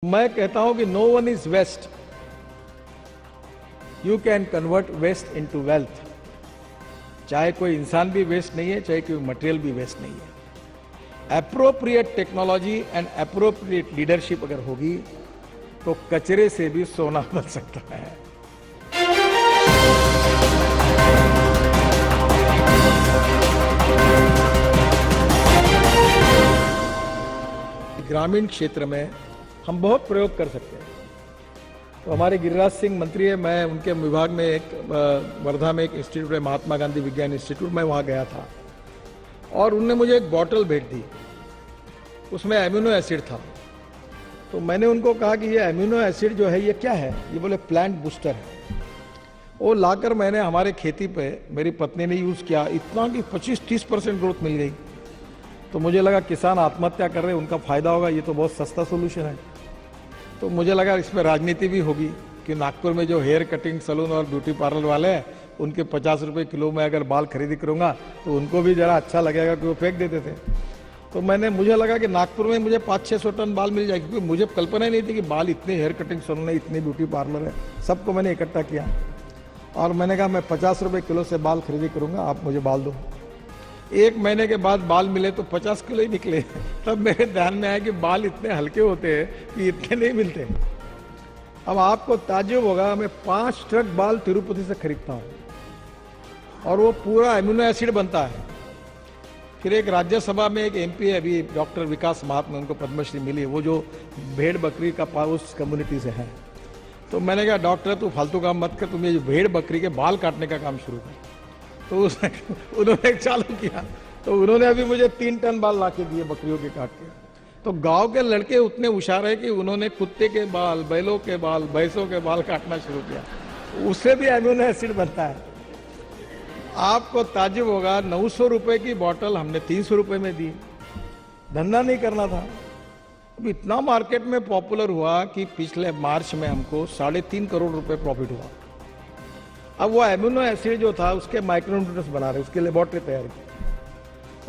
मैं कहता हूं कि no one is waste, you can convert waste into wealth. चाहे कोई इंसान भी वेस्ट नहीं है, चाहे कोई मटेरियल भी वेस्ट नहीं है। Appropriate technology and appropriate leadership अगर होगी तो कचरे से भी सोना बन सकता है। ग्रामीण क्षेत्र में हम बहुत प्रयोग कर सकते हैं। तो हमारे गिरिराज सिंह मंत्री है, मैं उनके विभाग में एक वर्धा में एक इंस्टीट्यूट है, महात्मा गांधी विज्ञान इंस्टीट्यूट, मैं वहाँ गया था और उनने मुझे एक बॉटल भेज दी, उसमें एमिनो एसिड था। तो मैंने उनको कहा कि ये एमिनो एसिड जो है ये क्या है? ये बोले प्लांट बूस्टर है। वो लाकर मैंने हमारे खेती पे मेरी पत्नी ने यूज़ किया, इतना कि 25-30% ग्रोथ मिल गई। तो मुझे लगा किसान आत्महत्या कर रहे हैं, उनका फायदा होगा, ये तो बहुत सस्ता सोल्यूशन है। तो मुझे लगा इसमें राजनीति भी होगी कि नागपुर में जो हेयर कटिंग सलून और ब्यूटी पार्लर वाले हैं उनके 50 रुपये किलो में अगर बाल खरीदी करूंगा तो उनको भी जरा अच्छा लगेगा कि वो फेंक देते थे। तो मुझे लगा कि नागपुर में मुझे 500-600 टन बाल मिल जाएगी, क्योंकि मुझे कल्पना ही नहीं थी कि बाल इतने हेयर कटिंग सलून है, इतने ब्यूटी पार्लर है। सबको मैंने इकट्ठा किया और मैंने कहा मैं 50 रुपये किलो से बाल खरीदी करूंगा, आप मुझे बाल दो। 1 महीने के बाद बाल मिले तो 50 किलो ही निकले। तब मेरे ध्यान में आया कि बाल इतने हल्के होते हैं कि इतने नहीं मिलते। अब आपको ताज्जुब होगा, मैं 5 ट्रक बाल तिरुपति से खरीदता हूं और वो पूरा एमिनो एसिड बनता है। फिर एक राज्यसभा में एक एमपी है अभी, डॉक्टर विकास महात्मा, उनको पद्मश्री मिली, वो जो भेड़ बकरी का उस कम्युनिटी से है। तो मैंने कहा डॉक्टर तू फालतू काम मत कर, तुम ये भेड़ बकरी के बाल काटने का काम शुरू कर। तो उन्होंने चालू किया, तो उन्होंने अभी मुझे 3 टन बाल ला के दिए बकरियों के काट के। तो गांव के लड़के उतने होशियार है कि उन्होंने कुत्ते के बाल, बैलों के बाल, भैंसों के बाल काटना शुरू किया, उससे भी एमिनो एसिड बनता है। आपको ताज्जुब होगा, 900 रुपए की बोतल हमने 300 रुपए में दी। धंधा नहीं करना था। अब इतना मार्केट में पॉपुलर हुआ कि पिछले मार्च में हमको 3.5 करोड़ रुपए प्रॉफिट हुआ। अब वो एमिनो एसिड जो था उसके माइक्रोन्यूट्रिएंट्स बना रहे, उसके लेबोरेटरी तैयार की,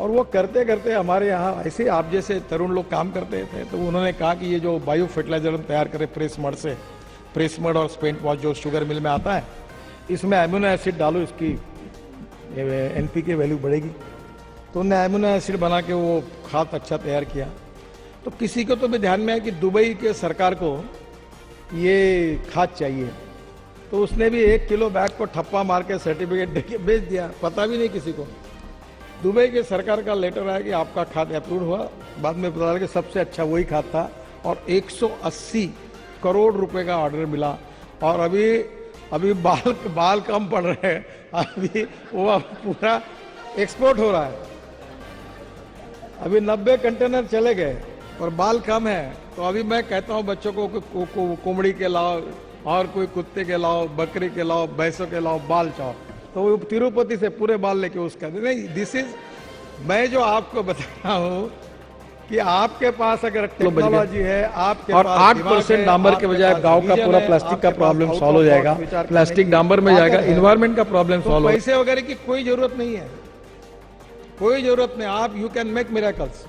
और वो करते करते हमारे यहाँ ऐसे आप जैसे तरुण लोग काम करते थे। तो उन्होंने कहा कि ये जो बायो फर्टिलाइजर हम तैयार करें प्रेस मड से, प्रेस मड और स्पेंट वॉश जो शुगर मिल में आता है, इसमें एमिनो एसिड डालो, इसकी NPK वैल्यू बढ़ेगी। तो उन्होंने एमिनो एसिड बना के वो खाद अच्छा तैयार किया। तो किसी को तो भी ध्यान में है कि दुबई के सरकार को ये खाद चाहिए, तो उसने भी 1 किलो बैग को ठप्पा मार के सर्टिफिकेट देके बेच दिया, पता भी नहीं किसी को। दुबई के सरकार का लेटर आया कि आपका खाद अप्रूव हुआ। बाद में पता लगा कि सबसे अच्छा वही खाद था और 180 करोड़ रुपए का ऑर्डर मिला। और अभी बाल कम पड़ रहे हैं, अभी वो पूरा एक्सपोर्ट हो रहा है। अभी 90 कंटेनर चले गए और बाल कम है। तो अभी मैं कहता हूँ बच्चों को कोमड़ी के लाओ और कोई कुत्ते के लाओ, बकरी के लाओ, भैंसों के लाओ, बाल चाओ। तो वो तिरुपति से पूरे बाल लेके उसका नहीं। दिस इज, मैं जो आपको बता रहा हूँ कि आपके पास अगर टेक्नोलॉजी है, आपके और पास 8% डामर के बजाय गांव का पूरा प्लास्टिक का प्रॉब्लम सॉल्व हो जाएगा, प्लास्टिक डामर में जाएगा, इन्वायरमेंट का प्रॉब्लम सॉल्व होगा। पैसे वगैरह की कोई जरूरत नहीं है, कोई जरूरत नहीं। आप यू कैन मेक मिरेकल्स।